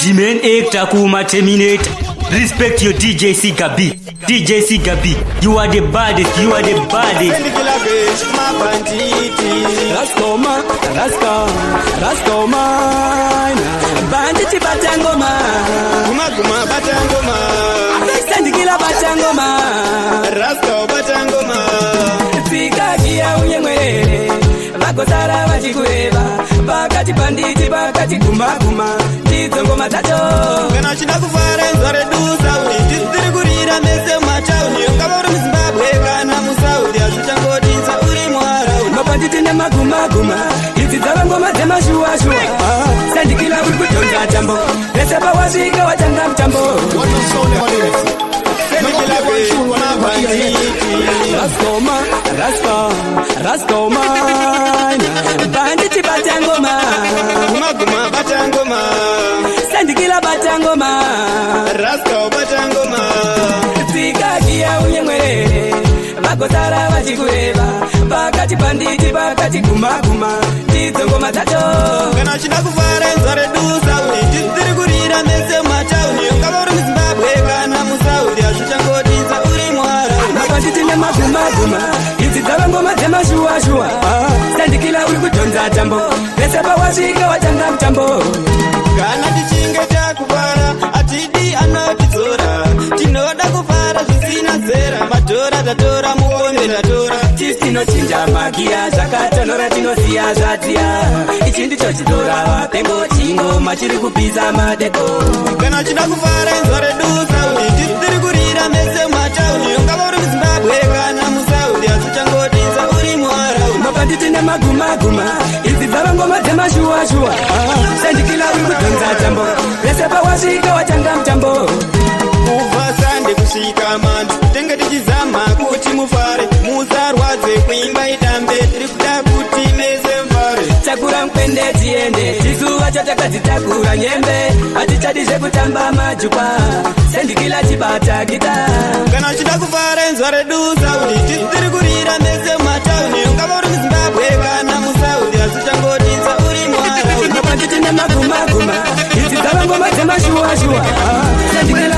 Jimen Ekta Kuma Terminator. Respect your DJ Gabi. DJ Gabi, you are the baddest, you are the baddest. Raskoma, banditi batangoma. Kuma batangoma. Sendikila batangoma. Rasko batangoma. Fika kia unyemwe. Bakosara bachikureba. Bakati banditi bakati kuma. Ndizo ngoma tacho. Kana chida kufara nzare dusa uti tirigurira mese machauni ngaboro Zimbabwe kana musaudi azuchangodinza uri mwara mabanditi nemaguma idzi dzava ngoma dzemashuwa sendikila uri kutonza tambo pese pawasvika watanga mutambo Raskoma banditi batangoma kuma batangoma sendikila batangoma Rasko batangoma Fika kia unyemwe Bakosara bachikureba Bakati banditi bakati kuma Ndizo ngoma tacho Kana chida kufara nzare dusa uti tirigurira mese machauni ngaboro Zimbabwe kana musaudi azuchangodinza uri mwara mabanditi nemaguma idzi dzava ngoma dzemashuwa sendikila uri kutonza tambo pese pawasvika watanga mutambo kana tichinge takufara atidi anotidzora tinoda kufara zvisina zera madhora tatora mukombe tatora tisinochinja magia zvakatonora tinosiya zvadziya ichi ndicho chitora vapengo chingoma chiri kupisa madeko kana chida kufara nzare dusa uti tiri kurira mese machauni ngavori Zimbabwe kana musaudi azuchangodinza uri mwara mabanditi nemaguma idzi dzava ngoma dzemashuwa sendikila uri kudhonza tambo pese pawasvika watanga mutambo kubva sande kusvika mando tenge tichizama kuti mufare musarwadze kuimba itambe tiri kuda kuti mese mfare takura mukwende tiende chisuva chatakadzitakura nyembe hatichadi zvekutamba majukwa sendikila chibata gita kana chida kufara nzare dusa uti tiri kurira mese matauni ngavori Zimbabwe kana musaudi azuchangodinza uri mwara mabanditi nemaguma idzi dzava ngoma dzemashuwa sendikila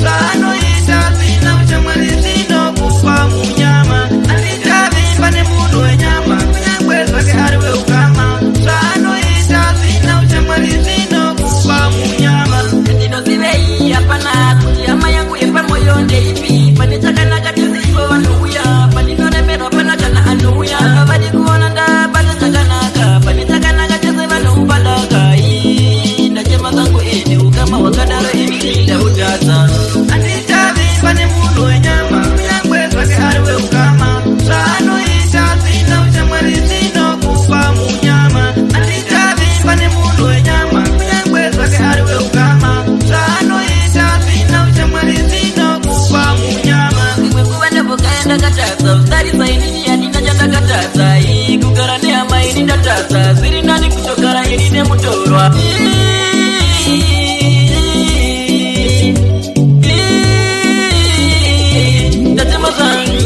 zvanoita zvina uchamwari zvinokupa munyama andichavimba nemunhu wenyama kunyangwe zvake ari weukama zvanoita zvina uchamwari zvinokupa munyama ndinozivei hapana kuti hama yangu yepamoyo ndeipi pane chakanaka tisivo vanouya pandinoremerwa pana kana anouya vadi kuona ndapata chakanaka pane chakanaka tese vanoupadaka ndachema zangu ende ukama hwakadaro eminda utadza andichavimba nemunhu wenyama kunyangwe zvake ari weukama zvanoita zvina uchamwari zvinokupa munyama andichavimba nemunhu wenyama kunyangwe zvake ari weukama zvanoita zvina uchamwari zvinokupa munyama imwe kuva ndambokaenda katadza utarisa inini handina chandakatadza kugara nehama ini ndatadza zviri nani kutogara ini nemutorwa ndatema zvangu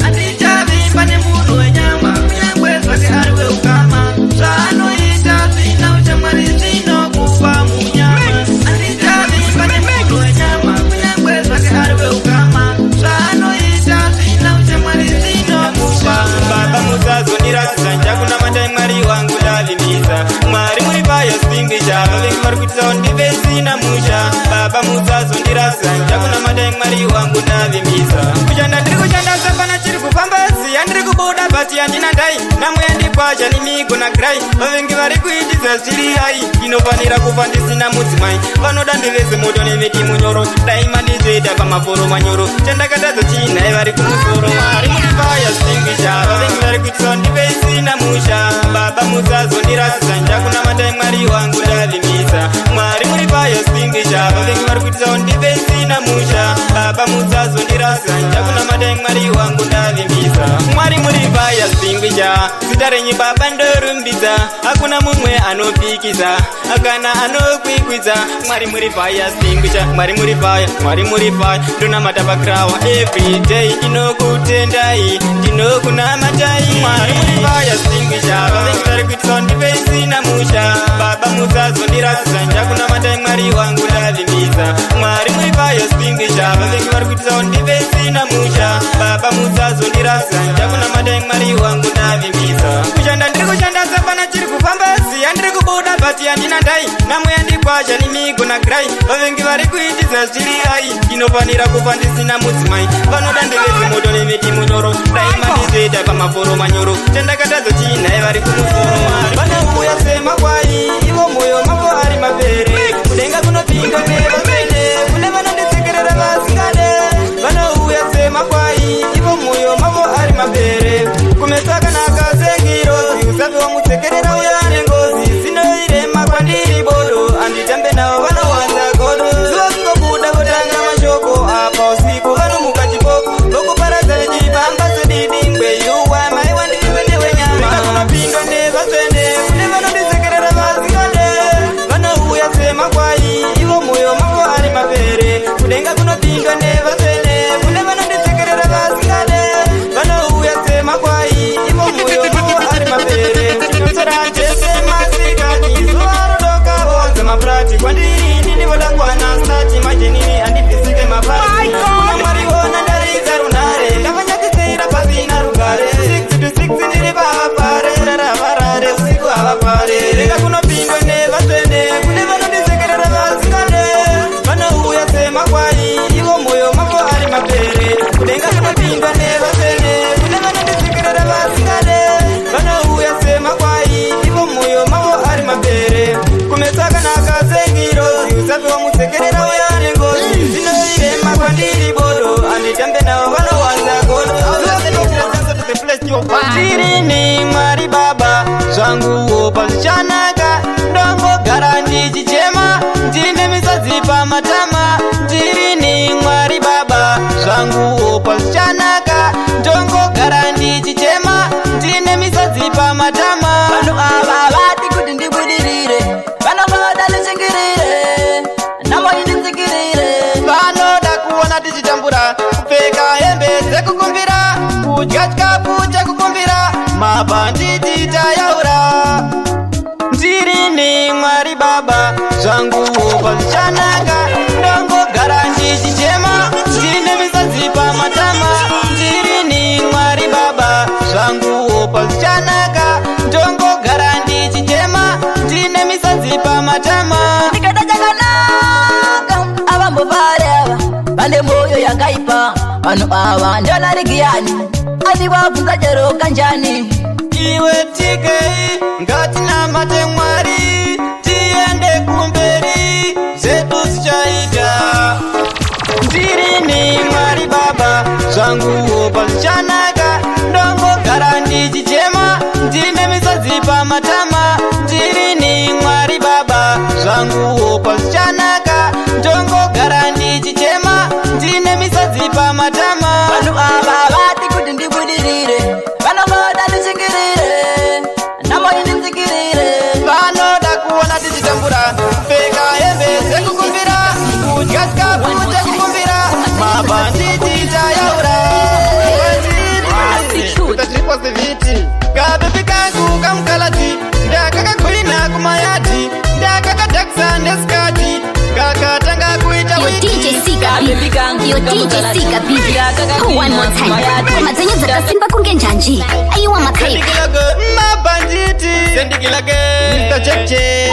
andichavimba nemunhu wenyama kunyangwe zvake ari weukama zvanoita zvina uchamwari zvinokupa munyama andichavimba nemunhu wenyama kunyangwe zvake ari weukama zvanoita zvina uchamwari zvinokupa baba musazondiratidza njakunamata mwari wangu ndavimisa mwari muri payo spingisha vavengi vari kuitisa ndive sina musha baba musazondiratidza njakunamata mwari wangu ndavimisa kushanda ndiri kushanda sapana chiri kufamba ziya ndiri kubuda basi handina ndai namwe yandikwasha nimigona grai vavengi vari kuitisa zviri hai inofanira kufa ndisina mudzimai vanoda ndivese moto nemiti munyoro dai mandizoita pamaforo manyoro chandakatadza chinhai vari kumusoro mwari muri payo spingisha vavengi vari kuitisa ndive sina musha baba musazondiratidza njakunamata mwari wangu ndavimisa mwari muri payo spingisha vavengi vari kuitisa ndive sina musha baba musazondiratidza njakunamata mwari wangu ndavimisa mwari muri payo spingisha zita renyu baba ndorumbidza hakuna mumwe anopikisa kana anokwikwidza mwari muri payo spingisha mwari muri payo ndonamata pakrawa everyday inokutendai ndinokunamatai mwari muri payo spingisha vavengi vari kuitisa ndive sina musha baba musazondiratidza ndakunamatai Mwari wangu ndavimisa. Mwari muri payo spingisha vavengi vari kuitisawo ndive sina musha. Baba musazondiratidza ndakunamatai Mwari wangu ndavimisa. Kushanda ndiri kushanda sapana chiri kufamba ziya ndiri kubuda bati yandina ndai namwe yandikwazha nimigo nagrai vavengi vari kuitidza zviri ai ndinofanira kufa ndisina mudzimai vanoda ndevezi moto nemiti munyoro daimandizoita pamaforo manyoro chandakatadza chiinhai vari kumusoro Mwari vanouya semakwai ivo moyo mavo ari mapere kudenga kunopinga nevamene kune vanonditsekerera vasingade vanouya semakwai ivo moyo mavo ari mapere kumetsakanaka sengirozi usafi wamutsekerera uyane ngozi sinoirema kwandiri bodo anditambe navo vanowanza godo zuva kungobuda kutanga mashoko apa usiku vanomuka chipoko vokuparadza vechifamba sedidingwe yuwa mai wandive newenyama kunopindwa nevasvene kune vanonditsekerera vasingade vanouya semakwai ivo moyo mavo ari mapere kudenga kunopindwa nevasvene kune vanonditsekerera vasingade vanouya semakwai ivo moyo mavo ari mapere tinosera jese masikati zuva rodoka vonza mapurati kwandiri ndinivoda kwana stati majenini andibvisike mapati kuna Mwari ona ndaridza runhare ndavanyatisira pasina rugare 6 to 6 ndiri pavapare raravarare usiku havapare rega kunopindwa nevasvene kune vanonditsekerera vasingade vanouya semakwai ivo moyo mavo ari mapere kudenga kunopindwa nevasvene kune vanonditsekerera vasingade vanouya semakwai ivo moyo mavo ari mapere kumetsakanaka sengirozi usafi wamutsekerera uyane ngozi zvinoirema kwandiri bodo anditambe navo vanowanza godo tirini Mwari Baba zvanguwo pazvichanaka ndongogara ndichichema ndine misodzi pamatama tirini Mwari Baba zvanguwo pazvichanaka ndongogara ndichichema ndine misodzi pamatama vanhu ava vati kuti ndibudirire vanovoda nditsingirire namoinditsikirire vanoda kuona tichitambura kupfeka hembe dzekukumbira kudya chikafu chekukumbira mabhanditi tayaura ndirini Mwari Baba zvanguwo pazvichanaka ndongogara ndichichema ndine misodzi pamatama ndirini Mwari Baba zvanguwo pazvichanaka ndongogara ndichichema ndine misodzi pamatama ndikada chakanaka avambovareva vane moyo yakaipa vanhu ava ndonarigiyani andivabvunza chero kanjani iwe tikei ngatinamate Mwari tiende kumberi zetu zichaita ndirini Mwari Baba zvanguwo pazvichanaka ndongogara ndichichema ndine misodzi pamatama ndirini Mwari Baba zvanguwo pazvichanaka ndongogara ndichichema ndine misodzi pamatama vanhu ava vati kuti ndibudirire vanovoda nditsingirire namoinditsikirire vanoda kuona tichitambura kupfeka hembe dzekukumbira kudya chikafu chekukumbira mabhanditi tayaura kutaziripozivhiti kabebi kangu kamukalati ndakakagwina kumayati ndakakadhakisa nesikati kakatanga kuita kabebi kangu One more time. Ngoma dzenyu dzakasimba kunge njanji. Aiwa makai. mabhanditi sendikilake Mr. Cheche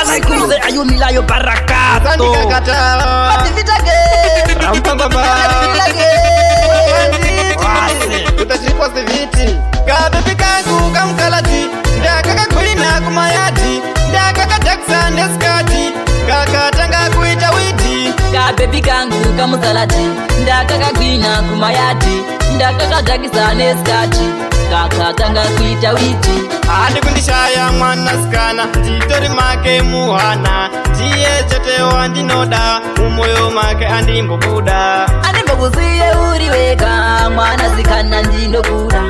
Alaikuze ayo milayo barakato sandikakatala ativitage rampambaba kutaziripozivhiti kabebi kangu kamukalati ndakakagwina kumayati ndakakadhakisa nesikati kakatanga kuita witi kabebi kangu kamuzalati ndakakagwina kumayati ndakakadhakisa nesikati kakatanga kuita witi handi kundishaya mwanasikana nditori make muhana ndiye chete wandinoda mumwoyo make andimbobuda andimbokuziye uri wega mwanasikana ndinokuda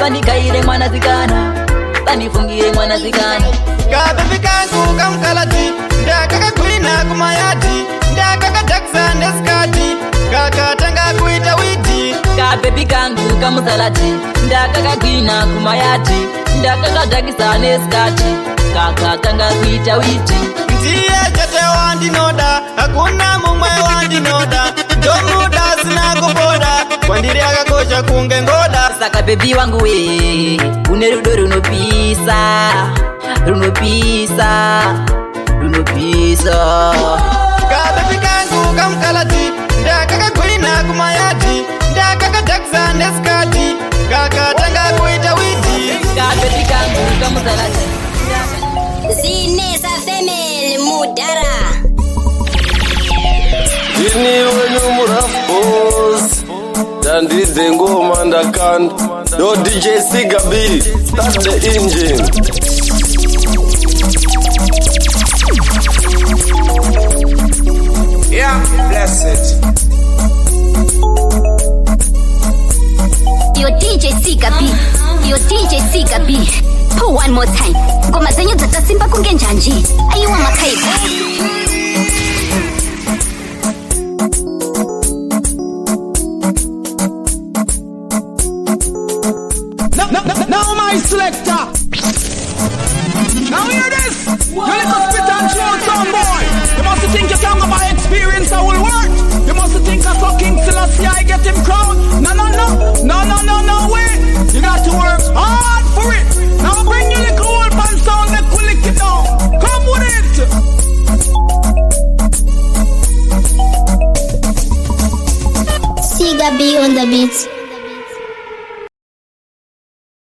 pandikaire mwanasikana pandifungire mwanasikana kabebi kangu kamukalati ndakakagwina kumayati ndakakadhakisa nesikati kakatanga kuita witi kabebi kangu kamuzalati ndakakagwina kumayati ndakakadhakisa nesikati kaka tanga kuita witi. Ndiye chete wandinoda, hakuna mumwe wandinoda. Ndomuda sina kuboda, kwandiri akakosha kunge ngoda. Saka baby wangu we, une rudo runopisa. Runopisa. Kabebi kangu kamkalati, ndakaka kuina kumayati. Ndakaka taksa neskati, kaka tanga kuita witi. Kabebi kangu kamuzalati. Zineza Femel Mudara. Ini wenyu murafos Dandide ngoma ndakanda. Yo DJ Siga B, start the engine. Yeah, blessed. Yo DJ Siga B. Yo DJ Siga B. Pull one more time. Ngoma zenyu dzakasimba kunge njanji. Ayiwa makaiba. Now my selector. Now hear this. You little spit and throw some boy. You must think you can have my experience I will work. You must think I fucking Selassie I get him crowned. No, wait. You got to work